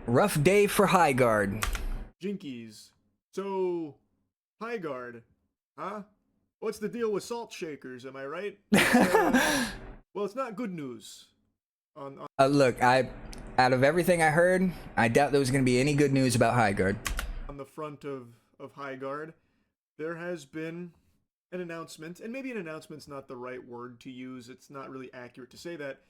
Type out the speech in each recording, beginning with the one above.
Rough day for HIGHGUARD. Jinkies. So, HIGHGUARD, huh? What's the deal with salt shakers, am I right? Well, it's not good news. Look, out of everything I heard, I doubt there was going to be any good news about HIGHGUARD. On the front of HIGHGUARD, there has been an announcement, and maybe an announcement's not the right word to use, it's not really accurate to say that.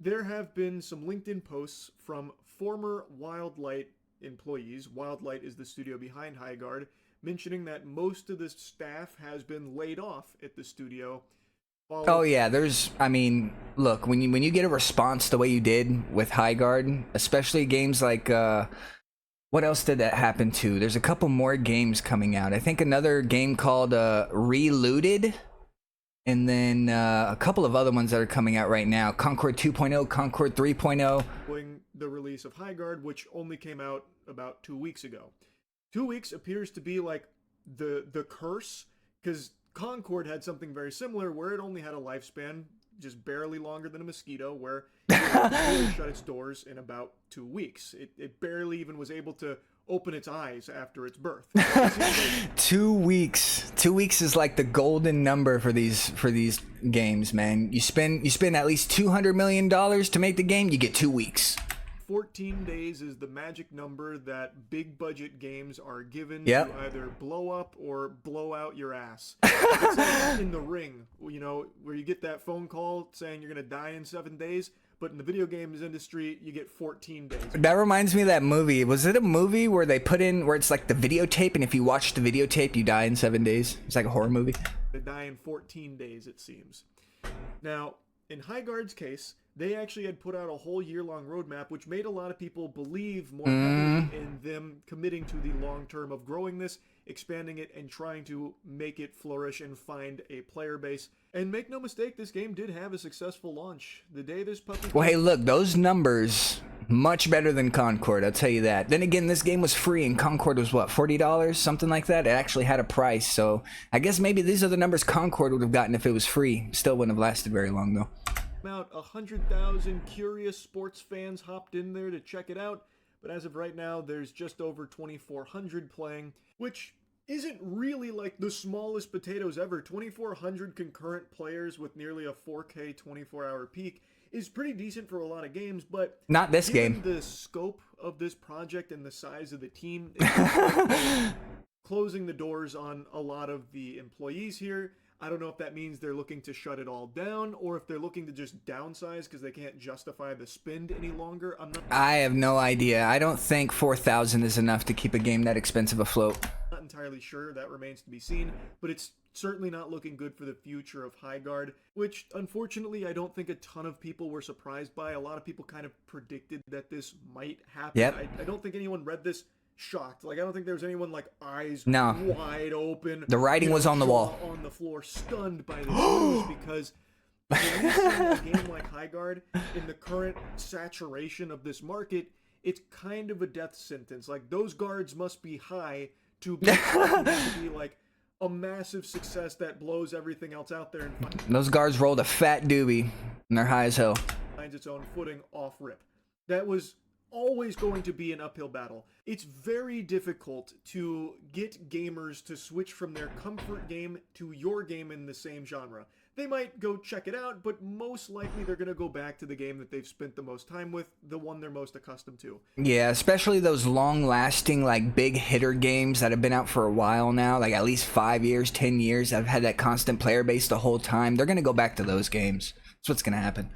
There have been some LinkedIn posts from former Wildlight employees. Wildlight is the studio behind HIGHGUARD, mentioning that most of the staff has been laid off at the studio. Oh yeah, I mean, look, when you get a response the way you did with HIGHGUARD, especially games like what else did that happen to? There's a couple more games coming out. I think another game called Reloaded, and then a couple of other ones that are coming out right now. Concord 2.0, Concord 3.0. The release of HIGHGUARD, which only came out about 2 weeks ago. 2 weeks appears to be like the curse, because Concord had something very similar where it only had a lifespan just barely longer than a mosquito, where it shut its doors in about 2 weeks. It barely even was able to open its eyes after its birth. 2 weeks. 2 weeks is like the golden number for these games, man. You spend at least $200 million to make the game, you get 2 weeks. 14 days is the magic number that big budget games are given to either blow up or blow out your ass. It's like in The Ring, you know, where you get that phone call saying you're going to die in 7 days, but in the video games industry, you get 14 days. That reminds me of that movie. Was it a movie where they put in, where it's like the videotape, and if you watch the videotape, you die in 7 days? It's like a horror movie. They die in 14 days, it seems. Now, in HIGHGUARD's case, they actually had put out a whole year-long roadmap, which made a lot of people believe more heavily in them committing to the long term of growing this, expanding it, and trying to make it flourish and find a player base. And make no mistake, this game did have a successful launch. The day this puppy... Well, hey, look, those numbers, much better than Concord, I'll tell you that. Then again, this game was free, and Concord was, what, $40? Something like that? It actually had a price, so I guess maybe these are the numbers Concord would have gotten if it was free. Still wouldn't have lasted very long, though. About 100,000 curious sports fans hopped in there to check it out, but as of right now, there's just over 2,400 playing, which isn't really like the smallest potatoes ever. 2,400 concurrent players with nearly a 4K 24-hour peak is pretty decent for a lot of games, but not this game. Given the scope of this project and the size of the team, closing the doors on a lot of the employees here. I don't know if that means they're looking to shut it all down or if they're looking to just downsize because they can't justify the spend any longer. I have no idea. I don't think 4,000 is enough to keep a game that expensive afloat. Not entirely sure. That remains to be seen, but it's certainly not looking good for the future of HIGHGUARD, which unfortunately I don't think a ton of people were surprised by. A lot of people kind of predicted that this might happen. Yep. I don't think anyone read this shocked. Like, I don't think there was anyone like eyes no. wide open. The writing was on the wall. On the floor, stunned by the news, because releasing a game like HIGHGUARD in the current saturation of this market, it's kind of a death sentence. Like, those guards must be high to be like a massive success that blows everything else out there. And those guards rolled a fat doobie, and they're high as hell. Finds its own footing off rip. That was always going to be an uphill battle. It's very difficult to get gamers to switch from their comfort game to your game in the same genre. They might go check it out, but most likely they're going to go back to the game that they've spent the most time with, the one they're most accustomed to. Yeah, especially those long-lasting, like, big hitter games that have been out for a while now, like at least 5 years, 10 years, that have had that constant player base the whole time. They're going to go back to those games. That's what's going to happen.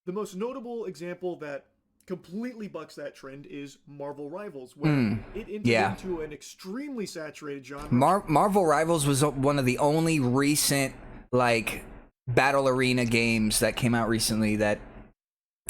The most notable example that completely bucks that trend is Marvel Rivals, where it entered into an extremely saturated genre. Marvel Rivals was one of the only recent, like, battle arena games that came out recently that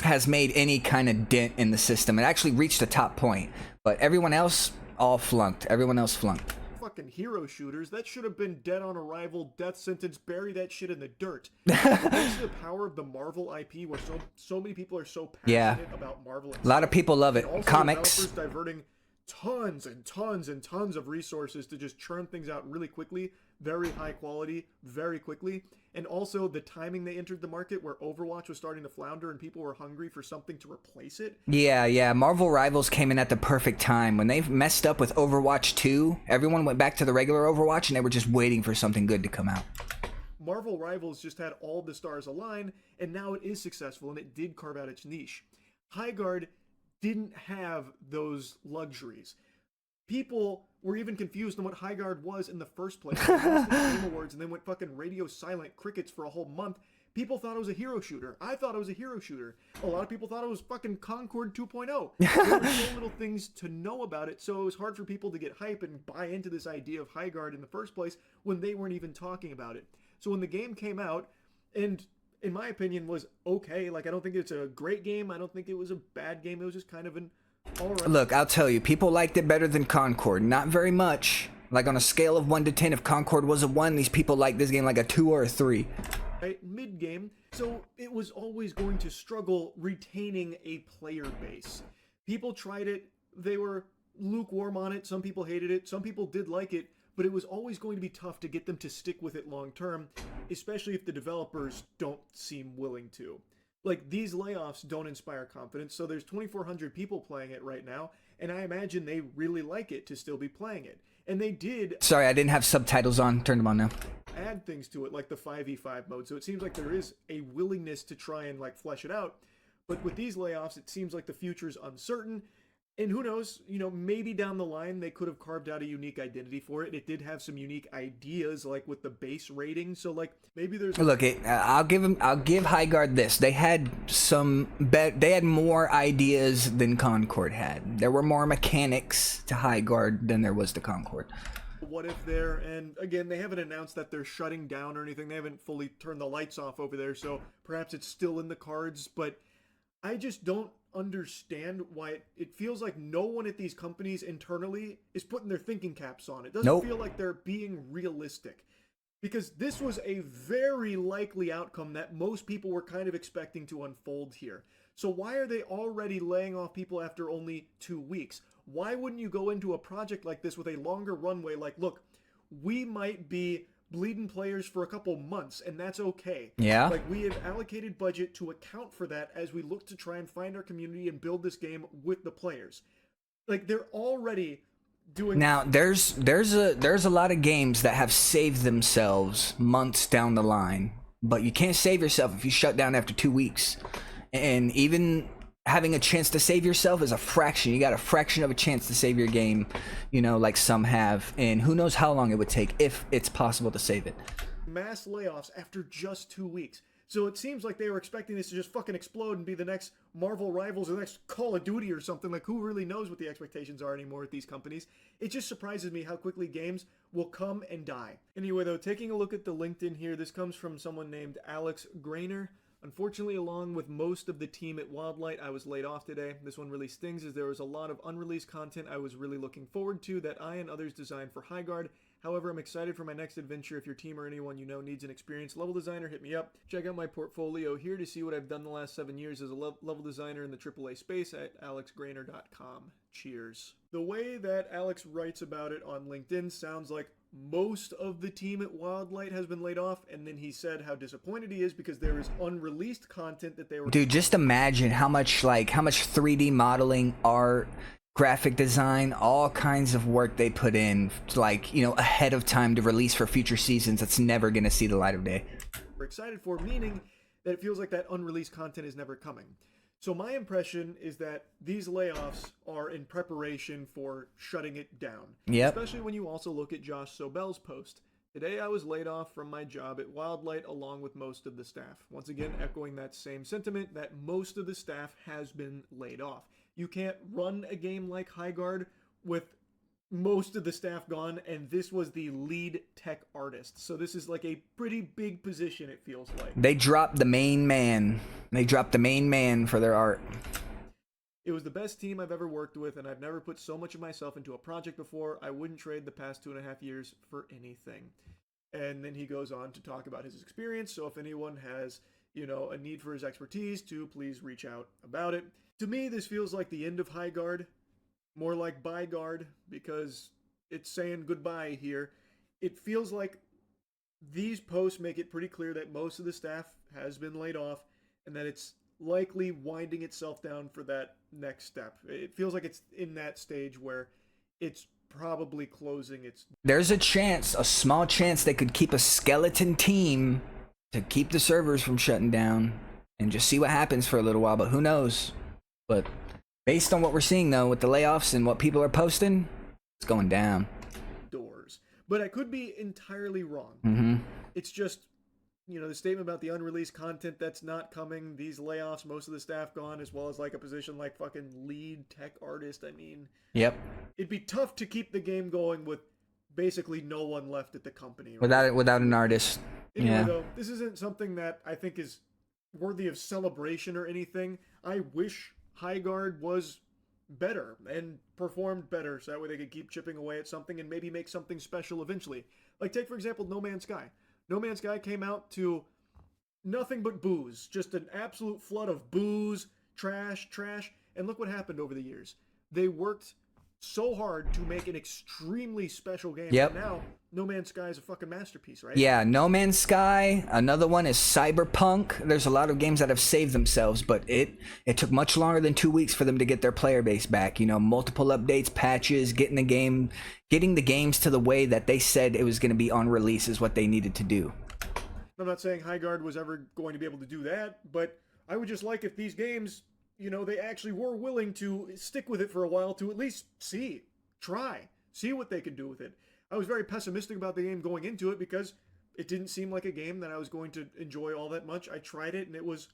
has made any kind of dent in the system. It actually reached a top point, but everyone else all flunked. Everyone else flunked. Fucking hero shooters, that should have been dead on arrival, death sentence, bury that shit in the dirt. That's the power of the Marvel IP, where so many people are so passionate about Marvel. A lot of people love it. Also, comics diverting tons and tons and tons of resources to just churn things out really quickly very high quality, very quickly. And also the timing they entered the market where Overwatch was starting to flounder and people were hungry for something to replace it. Yeah. Marvel Rivals came in at the perfect time. When they messed up with Overwatch 2, everyone went back to the regular Overwatch and they were just waiting for something good to come out. Marvel Rivals just had all the stars align, and now it is successful, and it did carve out its niche. HIGHGUARD didn't have those luxuries. People were even confused on what HIGHGUARD was in the first place. They lost the Game Awards and then went fucking radio silent crickets for a whole month. People thought it was a hero shooter. I thought it was a hero shooter. A lot of people thought it was fucking Concord 2.0. There were so little things to know about it, so it was hard for people to get hype and buy into this idea of HIGHGUARD in the first place when they weren't even talking about it. So when the game came out, and in my opinion was okay, like I don't think it's a great game, I don't think it was a bad game, it was just kind of an alright. Look, I'll tell you, people liked it better than Concord. Not very much. Like on a scale of 1 to 10, if Concord was a 1, these people liked this game like a 2 or a 3. Right, mid-game, so it was always going to struggle retaining a player base. People tried it, they were lukewarm on it, some people hated it, some people did like it, but it was always going to be tough to get them to stick with it long term, especially if the developers don't seem willing to. Like, these layoffs don't inspire confidence, so there's 2,400 people playing it right now, and I imagine they really like it to still be playing it. And they did... Sorry, I didn't have subtitles on. Turned them on now. ...add things to it, like the 5v5 mode, so it seems like there is a willingness to try and, like, flesh it out. But with these layoffs, it seems like the future's uncertain, and who knows, you know, maybe down the line they could have carved out a unique identity for it. It did have some unique ideas, like with the base rating. So, like, maybe there's... Look, I'll give HIGHGUARD this. They had they had more ideas than Concord had. There were more mechanics to HIGHGUARD than there was to Concord. What if they're... And again, they haven't announced that they're shutting down or anything. They haven't fully turned the lights off over there, so perhaps it's still in the cards. But I just don't understand why it feels like no one at these companies internally is putting their thinking caps on. It doesn't feel like they're being realistic, because this was a very likely outcome that most people were kind of expecting to unfold here. So why are they already laying off people after only 2 weeks? Why wouldn't you go into a project like this with a longer runway? Like, look, we might be bleeding players for a couple months, and that's okay. Yeah. Like, we have allocated budget to account for that as we look to try and find our community and build this game with the players. Like, they're already doing... Now, there's a lot of games that have saved themselves months down the line, but you can't save yourself if you shut down after 2 weeks. And even having a chance to save yourself is a fraction. You got a fraction of a chance to save your game, you know, like some have. And who knows how long it would take, if it's possible to save it. Mass layoffs after just 2 weeks. So it seems like they were expecting this to just fucking explode and be the next Marvel Rivals or the next Call of Duty or something. Like, who really knows what the expectations are anymore at these companies? It just surprises me how quickly games will come and die. Anyway, though, taking a look at the LinkedIn here, this comes from someone named Alex Grainer. Unfortunately, along with most of the team at Wildlight, I was laid off today. This one really stings, as there was a lot of unreleased content I was really looking forward to that I and others designed for HIGHGUARD. However, I'm excited for my next adventure. If your team or anyone you know needs an experienced level designer, hit me up. Check out my portfolio here to see what I've done the last 7 years as a level designer in the AAA space at alexgrainer.com. Cheers. The way that Alex writes about it on LinkedIn sounds like most of the team at Wildlight has been laid off, and then he said how disappointed he is because there is unreleased content that they were... Dude, just imagine how much 3D modeling, art, graphic design, all kinds of work they put in, like, you know, ahead of time to release for future seasons that's never gonna see the light of day. We're excited for, meaning that it feels like that unreleased content is never coming. So my impression is that these layoffs are in preparation for shutting it down. Yep. Especially when you also look at Josh Sobel's post. Today I was laid off from my job at Wildlight along with most of the staff. Once again, echoing that same sentiment that most of the staff has been laid off. You can't run a game like HIGHGUARD with most of the staff gone, and this was the lead tech artist. So this is like a pretty big position, it feels like. They dropped the main man. They dropped the main man for their art. It was the best team I've ever worked with, and I've never put so much of myself into a project before. I wouldn't trade the past 2.5 years for anything. And then he goes on to talk about his experience, so if anyone has, you know, a need for his expertise, to please reach out about it. To me, this feels like the end of HIGHGUARD, more like ByGuard, because it's saying goodbye here. it feels like these posts make it pretty clear that most of the staff has been laid off and that it's likely winding itself down for that next step. It feels like it's in that stage where it's probably closing its. There's a chance, a small chance, they could keep a skeleton team to keep the servers from shutting down and just see what happens for a little while, but who knows? But based on what we're seeing, though, with the layoffs and what people are posting, it's going down. Doors. But I could be entirely wrong. Mm-hmm. It's just, the statement about the unreleased content that's not coming, these layoffs, most of the staff gone, as well as like a position like fucking lead tech artist. I mean, yep. It'd be tough to keep the game going with basically no one left at the company. Right? Without an artist. Anyway, though, this isn't something that I think is worthy of celebration or anything. I wish HIGHGUARD was better and performed better so that way they could keep chipping away at something and maybe make something special eventually. Like, take, for example, No Man's Sky. No Man's Sky came out to nothing but booze. Just an absolute flood of booze, trash, and look what happened over the years. They worked so hard to make an extremely special game. Yep. And now, No Man's Sky is a fucking masterpiece, right? Yeah, No Man's Sky. Another one is Cyberpunk. There's a lot of games that have saved themselves, but it took much longer than 2 weeks for them to get their player base back. Multiple updates, patches, getting the games to the way that they said it was going to be on release is what they needed to do. I'm not saying HIGHGUARD was ever going to be able to do that, but I would just like if these games, they actually were willing to stick with it for a while to at least see what they could do with it. I was very pessimistic about the game going into it because it didn't seem like a game that I was going to enjoy all that much. I tried it and it was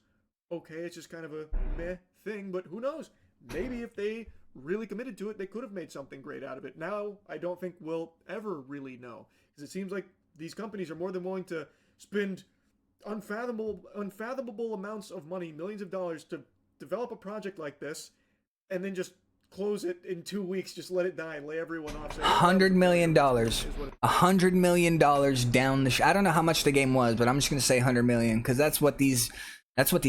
okay. It's just kind of a meh thing, but who knows? Maybe if they really committed to it, they could have made something great out of it. Now, I don't think we'll ever really know because it seems like these companies are more than willing to spend unfathomable amounts of money, millions of dollars to develop a project like this and then just close it in 2 weeks, just let it die and lay everyone off. $100 million. $100 million down the I don't know how much the game was, but I'm just gonna say 100 million because that's what these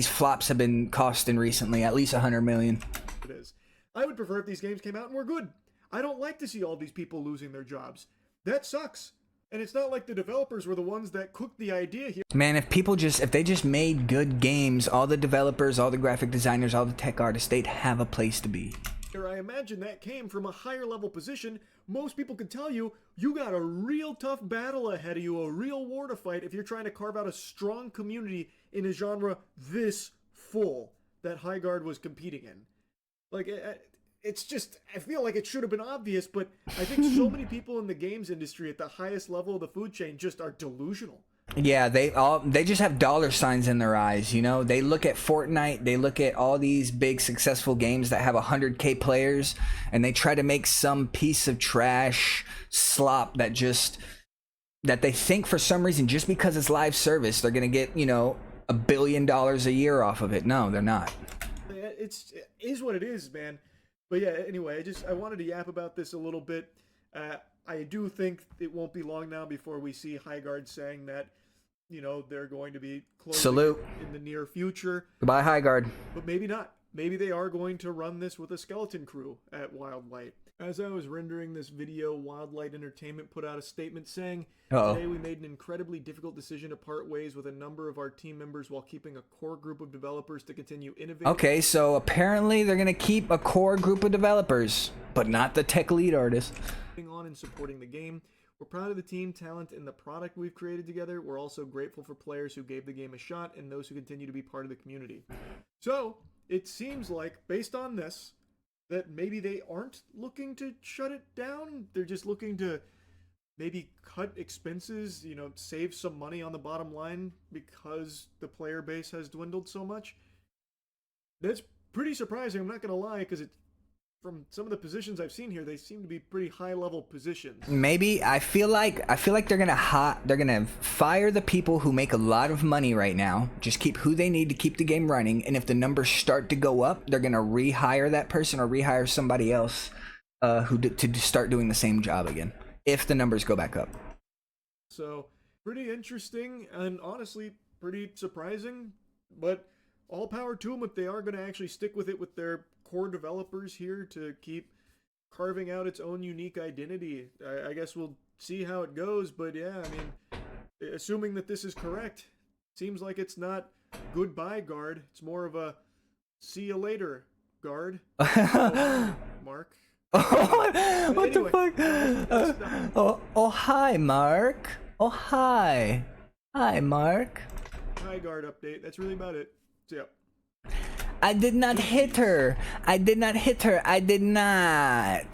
flops have been costing recently. At least 100 million. It is. I would prefer if these games came out and were good. I don't like to see all these people losing their jobs. That sucks. And it's not like the developers were the ones that cooked the idea here. Man, if they just made good games, all the developers, all the graphic designers, all the tech artists, they'd have a place to be. I imagine that came from a higher level position. Most people could tell you, you got a real tough battle ahead of you, a real war to fight if you're trying to carve out a strong community in a genre this full that HIGHGUARD was competing in. Like, it's just, I feel like it should have been obvious, but I think so many people in the games industry at the highest level of the food chain just are delusional. Yeah, they just have dollar signs in their eyes, They look at Fortnite, they look at all these big successful games that have 100K players, and they try to make some piece of trash slop that they think for some reason, just because it's live service, they're gonna get, $1 billion a year off of it. No, they're not. It is what it is, man. But yeah, anyway, I wanted to yap about this a little bit. I do think it won't be long now before we see HIGHGUARD saying that, they're going to be closing in the near future. Goodbye, HIGHGUARD. But maybe not. Maybe they are going to run this with a skeleton crew at Wildlight. As I was rendering this video, Wildlight Entertainment put out a statement saying, Today we made an incredibly difficult decision to part ways with a number of our team members while keeping a core group of developers to continue innovating. Okay, so apparently they're going to keep a core group of developers, but not the tech lead artist. On and supporting the game. We're proud of the team, talent, and the product we've created together. We're also grateful for players who gave the game a shot and those who continue to be part of the community. So, it seems like, based on this, that maybe they aren't looking to shut it down. They're just looking to maybe cut expenses, save some money on the bottom line because the player base has dwindled so much. That's pretty surprising, I'm not going to lie, because from some of the positions I've seen here, they seem to be pretty high-level positions. Maybe I feel like they're gonna fire the people who make a lot of money right now. Just keep who they need to keep the game running, and if the numbers start to go up, they're gonna rehire that person or rehire somebody else to start doing the same job again. If the numbers go back up. So pretty interesting and honestly pretty surprising, but all power to them if they are going to actually stick with it with their core developers here to keep carving out its own unique identity. I guess we'll see how it goes. But yeah, I mean, assuming that this is correct, seems like it's not goodbye guard. It's more of a see you later guard. Mark. what Anyway, the fuck? Oh, hi, Mark. Oh, hi. Hi, Mark. High guard update. That's really about it. So yeah. I did not hit her. I did not hit her. I did not.